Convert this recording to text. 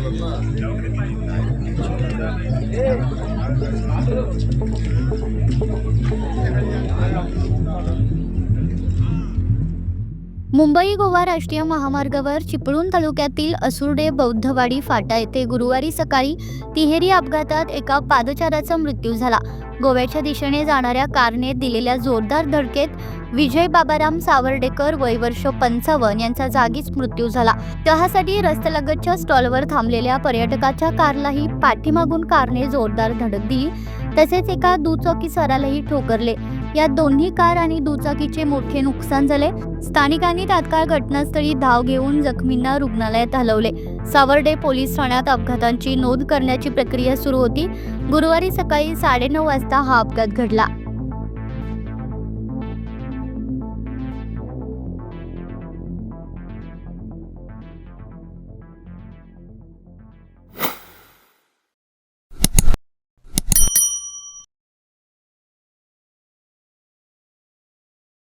मुंबई गोवा राष्ट्रीय महामार्गावर चिपळूण तालुक्यातील असुर्डे बौद्धवाडी फाटा येथे गुरुवारी सकाळी तिहेरी अपघातात एका पादचाऱ्याचा मृत्यू झाला. गोव्याच्या दिशेने जाणाऱ्या कारने दिलेल्या जोरदार धडकेत विजय बाबाराम सावर्डेकर वय वर्ष 55 यांचा जागीच मृत्यू झाला. चहासाठी रस्त्यालगतच्या स्टॉलवर थांबलेल्या पर्यटकाच्या कारलाही पाठीमागून कारने जोरदार धडक दिली, तसेच एका दुचाकीस्वारालाही ठोकरले. या दोन्ही कार आणि दुचाकीचे मोठे नुकसान झाले. स्थानिकांनी तात्काळ घटनास्थळी धाव घेऊन जखमींना रुग्णालयात हलवले. सावर्डे पोलीस ठाण्यात अपघातांची नोंद करण्याची प्रक्रिया सुरू होती. गुरुवारी सकाळी 9:30 वाजता हा अपघात घडला.